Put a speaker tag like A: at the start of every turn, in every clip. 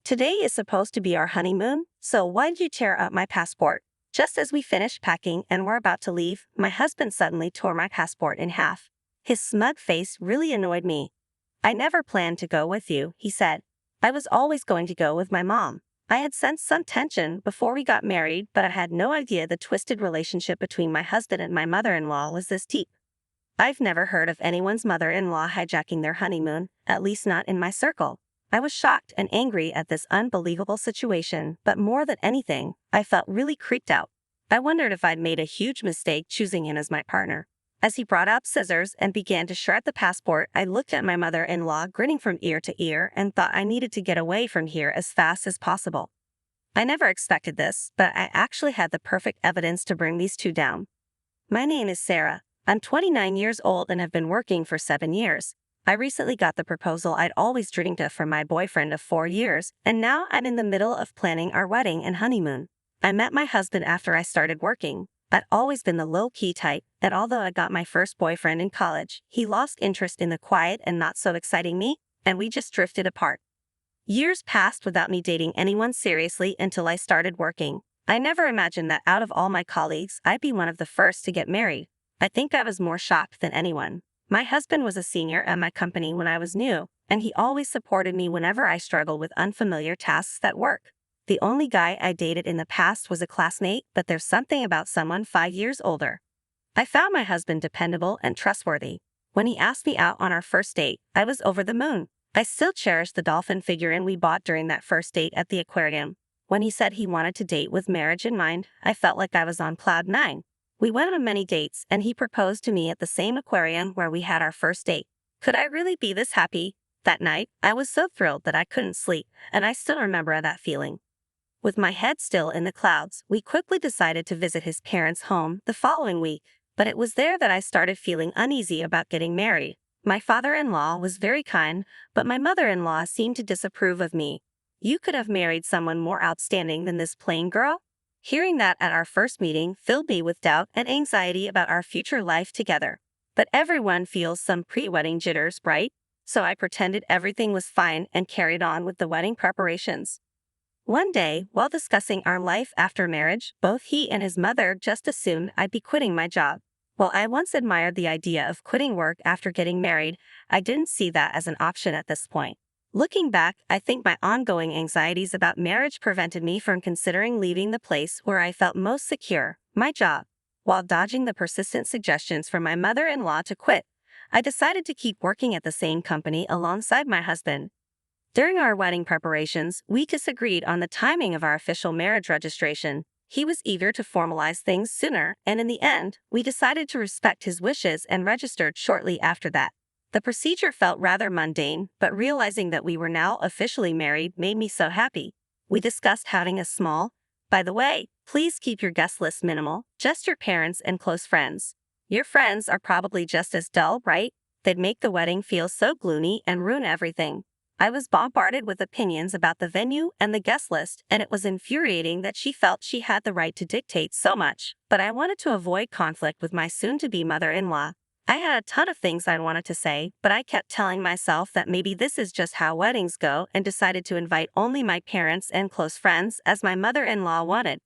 A: Today is supposed to be our honeymoon, so why did you tear up my passport? Just as we finished packing and were about to leave, my husband suddenly tore my passport in half. His smug face really annoyed me. I never planned to go with you, he said. I was always going to go with my mom. I had sensed some tension before we got married, but I had no idea the twisted relationship between my husband and my mother-in-law was this deep. I've never heard of anyone's mother-in-law hijacking their honeymoon, at least not in my circle. I was shocked and angry at this unbelievable situation, but more than anything, I felt really creeped out. I wondered if I'd made a huge mistake choosing him as my partner. As he brought out scissors and began to shred the passport, I looked at my mother-in-law grinning from ear to ear and thought I needed to get away from here as fast as possible. I never expected this, but I actually had the perfect evidence to bring these two down. My name is Sarah. I'm 29 years old and have been working for 7 years. I recently got the proposal I'd always dreamed of from my boyfriend of 4 years, and now I'm in the middle of planning our wedding and honeymoon. I met my husband after I started working. I'd always been the low-key type, and although I got my first boyfriend in college, he lost interest in the quiet and not-so-exciting me, and we just drifted apart. Years passed without me dating anyone seriously until I started working. I never imagined that out of all my colleagues, I'd be one of the first to get married. I think I was more shocked than anyone. My husband was a senior at my company when I was new, and he always supported me whenever I struggled with unfamiliar tasks at work. The only guy I dated in the past was a classmate, but there's something about someone 5 years older. I found my husband dependable and trustworthy. When he asked me out on our first date, I was over the moon. I still cherish the dolphin figurine we bought during that first date at the aquarium. When he said he wanted to date with marriage in mind, I felt like I was on cloud 9. We went on many dates, and he proposed to me at the same aquarium where we had our first date. Could I really be this happy? That night, I was so thrilled that I couldn't sleep, and I still remember that feeling. With my head still in the clouds, we quickly decided to visit his parents' home the following week, but it was there that I started feeling uneasy about getting married. My father-in-law was very kind, but my mother-in-law seemed to disapprove of me. You could have married someone more outstanding than this plain girl? Hearing that at our first meeting filled me with doubt and anxiety about our future life together. But everyone feels some pre-wedding jitters, right? So I pretended everything was fine and carried on with the wedding preparations. One day, while discussing our life after marriage, both he and his mother just assumed I'd be quitting my job. While I once admired the idea of quitting work after getting married, I didn't see that as an option at this point. Looking back, I think my ongoing anxieties about marriage prevented me from considering leaving the place where I felt most secure, my job. While dodging the persistent suggestions from my mother-in-law to quit, I decided to keep working at the same company alongside my husband. During our wedding preparations, we disagreed on the timing of our official marriage registration. He was eager to formalize things sooner, and in the end, we decided to respect his wishes and registered shortly after that. The procedure felt rather mundane, but realizing that we were now officially married made me so happy. We discussed having a small, by the way, please keep your guest list minimal, just your parents and close friends. Your friends are probably just as dull, right? They'd make the wedding feel so gloomy and ruin everything. I was bombarded with opinions about the venue and the guest list, and it was infuriating that she felt she had the right to dictate so much. But I wanted to avoid conflict with my soon-to-be mother-in-law. I had a ton of things I wanted to say, but I kept telling myself that maybe this is just how weddings go and decided to invite only my parents and close friends as my mother-in-law wanted.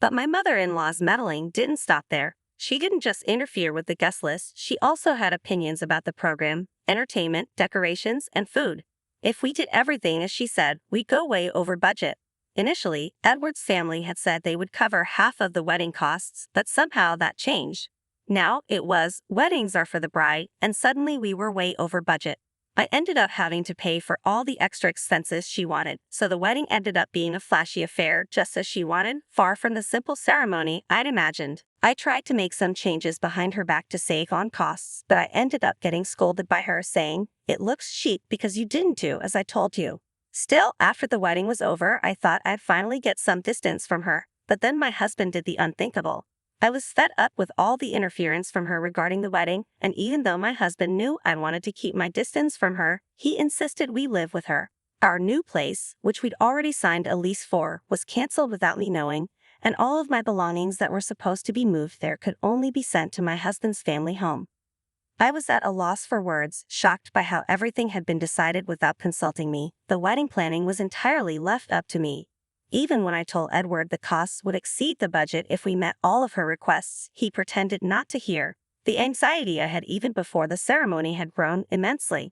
A: But my mother-in-law's meddling didn't stop there. She didn't just interfere with the guest list, she also had opinions about the program, entertainment, decorations, and food. If we did everything as she said, we'd go way over budget. Initially, Edward's family had said they would cover half of the wedding costs, but somehow that changed. Now it was, weddings are for the bride, and suddenly we were way over budget. I ended up having to pay for all the extra expenses she wanted, so the wedding ended up being a flashy affair just as she wanted, far from the simple ceremony I'd imagined. I tried to make some changes behind her back to save on costs, but I ended up getting scolded by her saying, "It looks chic because you didn't do as I told you." Still, after the wedding was over, I thought I'd finally get some distance from her, but then my husband did the unthinkable. I was fed up with all the interference from her regarding the wedding, and even though my husband knew I wanted to keep my distance from her, he insisted we live with her. Our new place, which we'd already signed a lease for, was canceled without me knowing, and all of my belongings that were supposed to be moved there could only be sent to my husband's family home. I was at a loss for words, shocked by how everything had been decided without consulting me. The wedding planning was entirely left up to me. Even when I told Edward the costs would exceed the budget if we met all of her requests, he pretended not to hear. The anxiety I had even before the ceremony had grown immensely.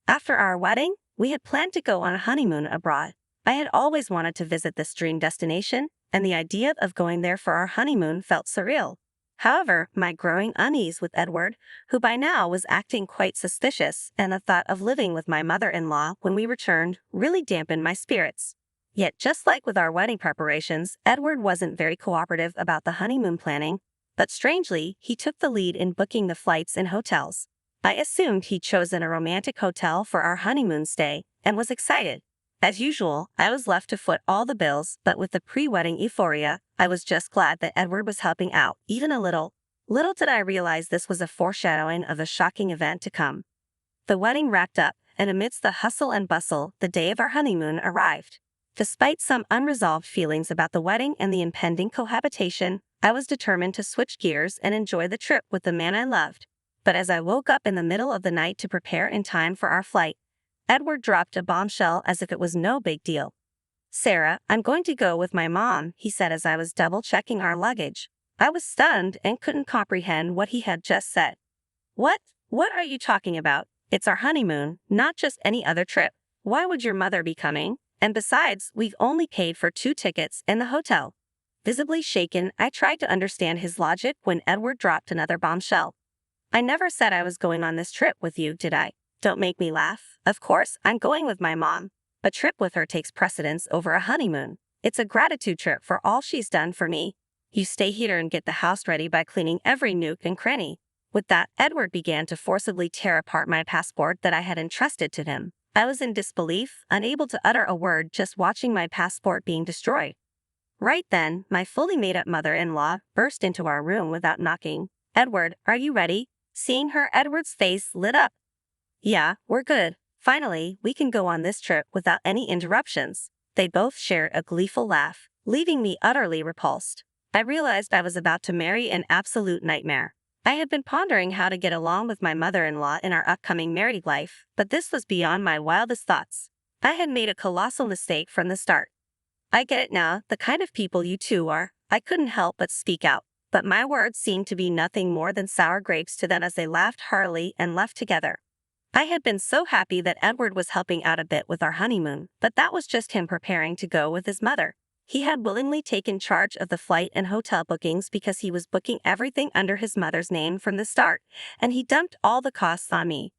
A: After our wedding, we had planned to go on a honeymoon abroad. I had always wanted to visit this dream destination, and the idea of going there for our honeymoon felt surreal. However, my growing unease with Edward, who by now was acting quite suspicious, and the thought of living with my mother-in-law when we returned really dampened my spirits. Yet just like with our wedding preparations, Edward wasn't very cooperative about the honeymoon planning, but strangely, he took the lead in booking the flights and hotels. I assumed he'd chosen a romantic hotel for our honeymoon stay, and was excited. As usual, I was left to foot all the bills, but with the pre-wedding euphoria, I was just glad that Edward was helping out, even a little. Little did I realize this was a foreshadowing of a shocking event to come. The wedding wrapped up, and amidst the hustle and bustle, the day of our honeymoon arrived. Despite some unresolved feelings about the wedding and the impending cohabitation, I was determined to switch gears and enjoy the trip with the man I loved. But as I woke up in the middle of the night to prepare in time for our flight, Edward dropped a bombshell as if it was no big deal. "Sarah, I'm going to go with my mom," he said as I was double-checking our luggage. I was stunned and couldn't comprehend what he had just said. What? What are you talking about? It's our honeymoon, not just any other trip. Why would your mother be coming? And besides, we've only paid for 2 tickets and the hotel." Visibly shaken, I tried to understand his logic when Edward dropped another bombshell. "I never said I was going on this trip with you, did I? Don't make me laugh. Of course, I'm going with my mom. A trip with her takes precedence over a honeymoon. It's a gratitude trip for all she's done for me. You stay here and get the house ready by cleaning every nook and cranny." With that, Edward began to forcibly tear apart my passport that I had entrusted to him. I was in disbelief, unable to utter a word, just watching my passport being destroyed. Right then, my fully made-up mother-in-law burst into our room without knocking. "Edward, are you ready?" Seeing her, Edward's face lit up. "Yeah, we're good. Finally, we can go on this trip without any interruptions." They both shared a gleeful laugh, leaving me utterly repulsed. I realized I was about to marry an absolute nightmare. I had been pondering how to get along with my mother-in-law in our upcoming married life, but this was beyond my wildest thoughts. I had made a colossal mistake from the start. "I get it now, the kind of people you two are." I couldn't help but speak out, but my words seemed to be nothing more than sour grapes to them as they laughed heartily and left together. I had been so happy that Edward was helping out a bit with our honeymoon, but that was just him preparing to go with his mother. He had willingly taken charge of the flight and hotel bookings because he was booking everything under his mother's name from the start, and he dumped all the costs on me.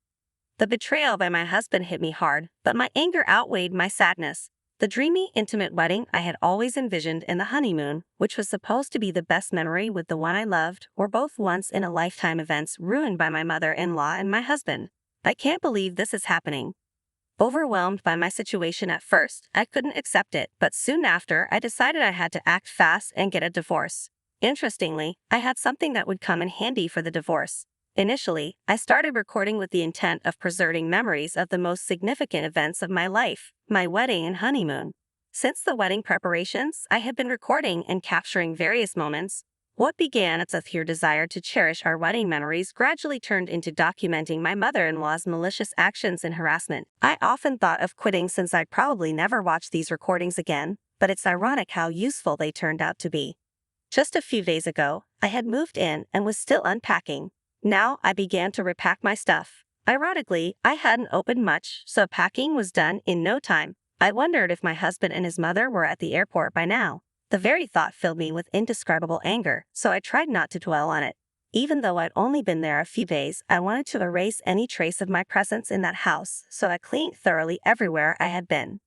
A: The betrayal by my husband hit me hard, but my anger outweighed my sadness. The dreamy, intimate wedding I had always envisioned and the honeymoon, which was supposed to be the best memory with the one I loved, were both once-in-a-lifetime events ruined by my mother-in-law and my husband. I can't believe this is happening. Overwhelmed by my situation at first, I couldn't accept it, but soon after, I decided I had to act fast and get a divorce. Interestingly, I had something that would come in handy for the divorce. Initially, I started recording with the intent of preserving memories of the most significant events of my life, my wedding and honeymoon. Since the wedding preparations, I had been recording and capturing various moments. What began as a pure desire to cherish our wedding memories gradually turned into documenting my mother-in-law's malicious actions and harassment. I often thought of quitting since I'd probably never watch these recordings again, but it's ironic how useful they turned out to be. Just a few days ago, I had moved in and was still unpacking. Now I began to repack my stuff. Ironically, I hadn't opened much, so packing was done in no time. I wondered if my husband and his mother were at the airport by now. The very thought filled me with indescribable anger, so I tried not to dwell on it. Even though I'd only been there a few days, I wanted to erase any trace of my presence in that house, so I cleaned thoroughly everywhere I had been.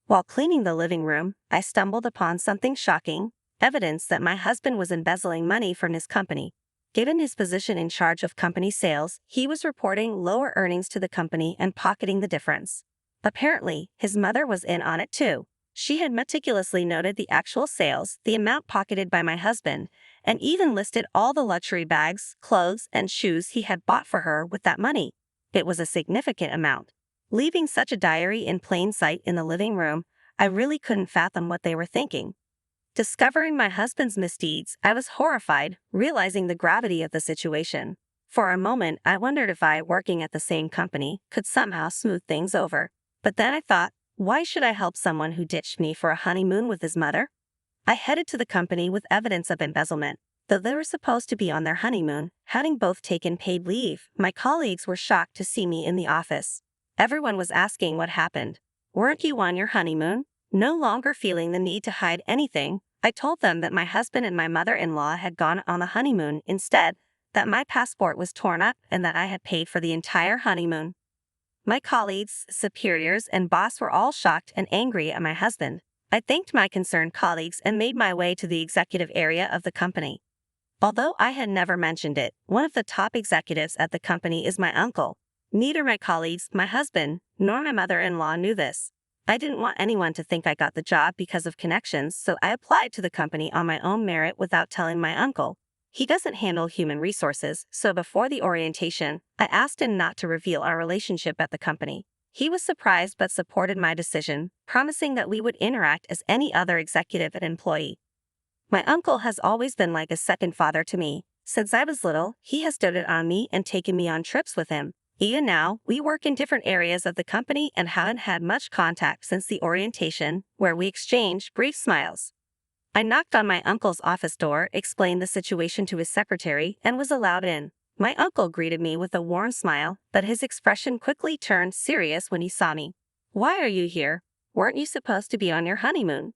A: While cleaning the living room, I stumbled upon something shocking, evidence that my husband was embezzling money from his company. Given his position in charge of company sales, he was reporting lower earnings to the company and pocketing the difference. Apparently, his mother was in on it too. She had meticulously noted the actual sales, the amount pocketed by my husband, and even listed all the luxury bags, clothes, and shoes he had bought for her with that money. It was a significant amount. Leaving such a diary in plain sight in the living room, I really couldn't fathom what they were thinking. Discovering my husband's misdeeds, I was horrified, realizing the gravity of the situation. For a moment, I wondered if I, working at the same company, could somehow smooth things over. But then I thought, why should I help someone who ditched me for a honeymoon with his mother? I headed to the company with evidence of embezzlement. Though they were supposed to be on their honeymoon, having both taken paid leave, my colleagues were shocked to see me in the office. Everyone was asking what happened. Weren't you on your honeymoon? No longer feeling the need to hide anything, I told them that my husband and my mother-in-law had gone on the honeymoon instead, that my passport was torn up and that I had paid for the entire honeymoon. My colleagues, superiors, and boss were all shocked and angry at my husband. I thanked my concerned colleagues and made my way to the executive area of the company. Although I had never mentioned it, one of the top executives at the company is my uncle. Neither my colleagues, my husband, nor my mother-in-law knew this. I didn't want anyone to think I got the job because of connections, so I applied to the company on my own merit without telling my uncle. He doesn't handle human resources, so before the orientation, I asked him not to reveal our relationship at the company. He was surprised but supported my decision, promising that we would interact as any other executive and employee. My uncle has always been like a second father to me. Since I was little, he has doted on me and taken me on trips with him. Even now, we work in different areas of the company and haven't had much contact since the orientation, where we exchanged brief smiles. I knocked on my uncle's office door, explained the situation to his secretary, and was allowed in. My uncle greeted me with a warm smile, but his expression quickly turned serious when he saw me. "Why are you here? Weren't you supposed to be on your honeymoon?"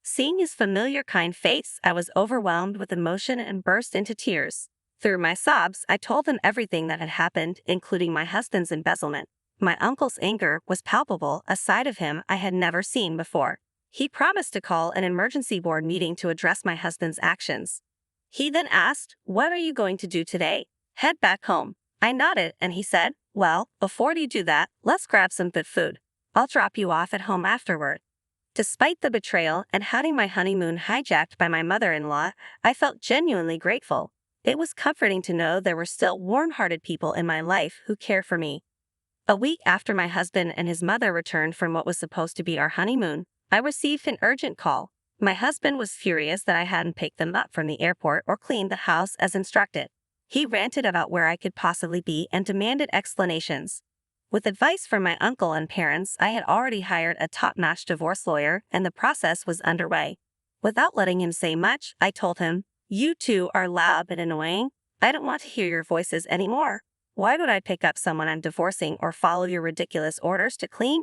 A: Seeing his familiar kind face, I was overwhelmed with emotion and burst into tears. Through my sobs, I told him everything that had happened, including my husband's embezzlement. My uncle's anger was palpable, a side of him I had never seen before. He promised to call an emergency board meeting to address my husband's actions. He then asked, "What are you going to do today?" "Head back home." I nodded, and he said, "Well, before you do that, let's grab some good food. I'll drop you off at home afterward." Despite the betrayal and having my honeymoon hijacked by my mother-in-law, I felt genuinely grateful. It was comforting to know there were still warm-hearted people in my life who cared for me. A week after my husband and his mother returned from what was supposed to be our honeymoon, I received an urgent call. My husband was furious that I hadn't picked them up from the airport or cleaned the house as instructed. He ranted about where I could possibly be and demanded explanations. With advice from my uncle and parents, I had already hired a top-notch divorce lawyer, and the process was underway. Without letting him say much, I told him, "You two are loud and annoying. I don't want to hear your voices anymore. Why would I pick up someone I'm divorcing or follow your ridiculous orders to clean?"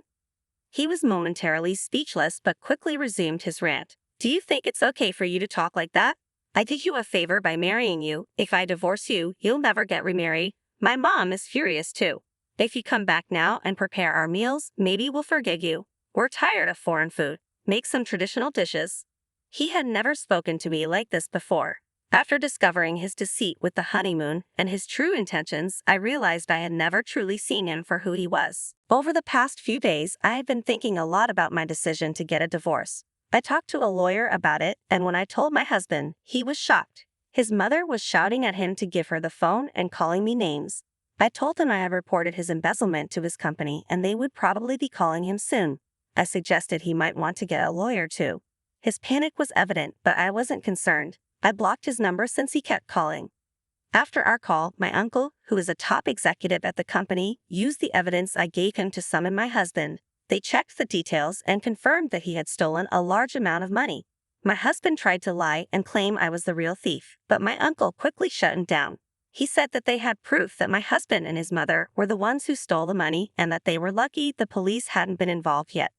A: He was momentarily speechless but quickly resumed his rant. "Do you think it's okay for you to talk like that? I did you a favor by marrying you. If I divorce you, you'll never get remarried. My mom is furious too. If you come back now and prepare our meals, maybe we'll forgive you. We're tired of foreign food. Make some traditional dishes." He had never spoken to me like this before. After discovering his deceit with the honeymoon and his true intentions, I realized I had never truly seen him for who he was. Over the past few days, I had been thinking a lot about my decision to get a divorce. I talked to a lawyer about it, and when I told my husband, he was shocked. His mother was shouting at him to give her the phone and calling me names. I told him I had reported his embezzlement to his company and they would probably be calling him soon. I suggested he might want to get a lawyer too. His panic was evident, but I wasn't concerned. I blocked his number since he kept calling. After our call, my uncle, who is a top executive at the company, used the evidence I gave him to summon my husband. They checked the details and confirmed that he had stolen a large amount of money. My husband tried to lie and claim I was the real thief, but my uncle quickly shut him down. He said that they had proof that my husband and his mother were the ones who stole the money and that they were lucky the police hadn't been involved yet.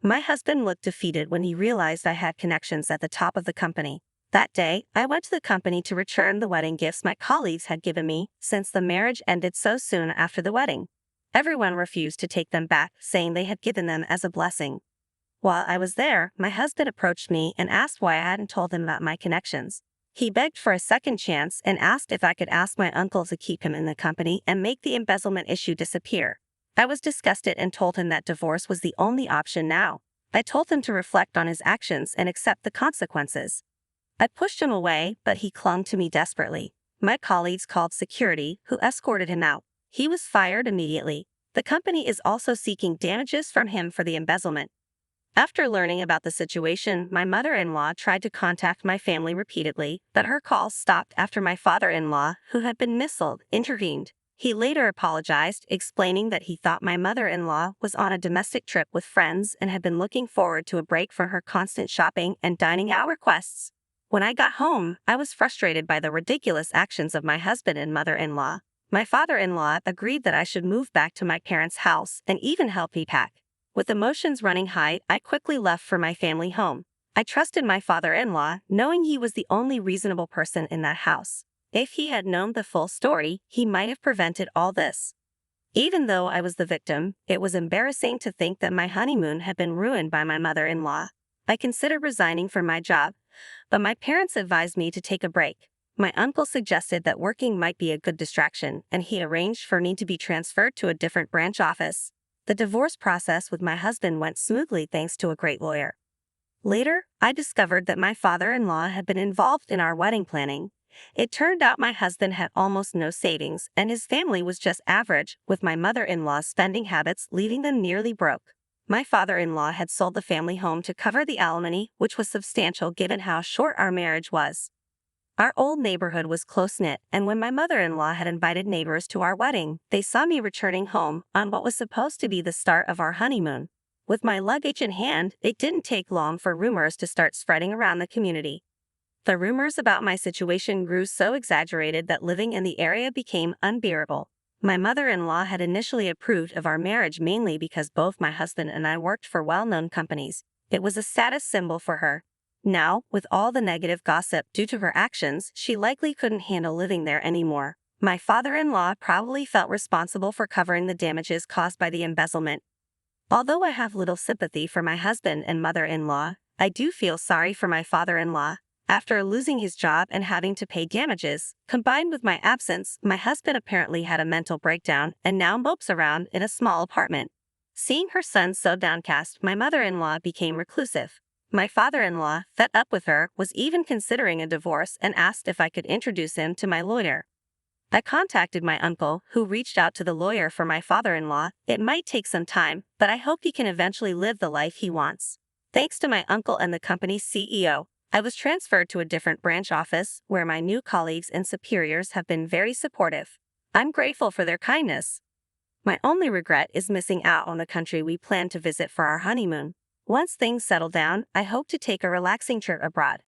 A: My husband looked defeated when he realized I had connections at the top of the company. That day, I went to the company to return the wedding gifts my colleagues had given me since the marriage ended so soon after the wedding. Everyone refused to take them back, saying they had given them as a blessing. While I was there, my husband approached me and asked why I hadn't told him about my connections. He begged for a second chance and asked if I could ask my uncle to keep him in the company and make the embezzlement issue disappear. I was disgusted and told him that divorce was the only option now. I told him to reflect on his actions and accept the consequences. I pushed him away, but he clung to me desperately. My colleagues called security, who escorted him out. He was fired immediately. The company is also seeking damages from him for the embezzlement. After learning about the situation, my mother-in-law tried to contact my family repeatedly, but her calls stopped after my father-in-law, who had been misled, intervened. He later apologized, explaining that he thought my mother-in-law was on a domestic trip with friends and had been looking forward to a break from her constant shopping and dining out requests. When I got home, I was frustrated by the ridiculous actions of my husband and mother-in-law. My father-in-law agreed that I should move back to my parents' house and even help me pack. With emotions running high, I quickly left for my family home. I trusted my father-in-law, knowing he was the only reasonable person in that house. If he had known the full story, he might have prevented all this. Even though I was the victim, it was embarrassing to think that my honeymoon had been ruined by my mother-in-law. I considered resigning from my job, but my parents advised me to take a break. My uncle suggested that working might be a good distraction, and he arranged for me to be transferred to a different branch office. The divorce process with my husband went smoothly thanks to a great lawyer. Later, I discovered that my father-in-law had been involved in our wedding planning. It turned out my husband had almost no savings, and his family was just average, with my mother-in-law's spending habits leaving them nearly broke. My father-in-law had sold the family home to cover the alimony, which was substantial given how short our marriage was. Our old neighborhood was close-knit, and when my mother-in-law had invited neighbors to our wedding, they saw me returning home on what was supposed to be the start of our honeymoon. With my luggage in hand, it didn't take long for rumors to start spreading around the community. The rumors about my situation grew so exaggerated that living in the area became unbearable. My mother-in-law had initially approved of our marriage mainly because both my husband and I worked for well-known companies. It was a status symbol for her. Now, with all the negative gossip due to her actions, she likely couldn't handle living there anymore. My father-in-law probably felt responsible for covering the damages caused by the embezzlement. Although I have little sympathy for my husband and mother-in-law, I do feel sorry for my father-in-law. After losing his job and having to pay damages, combined with my absence, my husband apparently had a mental breakdown and now mopes around in a small apartment. Seeing her son so downcast, my mother-in-law became reclusive. My father-in-law, fed up with her, was even considering a divorce and asked if I could introduce him to my lawyer. I contacted my uncle, who reached out to the lawyer for my father-in-law. It might take some time, but I hope he can eventually live the life he wants. Thanks to my uncle and the company's CEO, I was transferred to a different branch office where my new colleagues and superiors have been very supportive. I'm grateful for their kindness. My only regret is missing out on the country we planned to visit for our honeymoon. Once things settle down, I hope to take a relaxing trip abroad.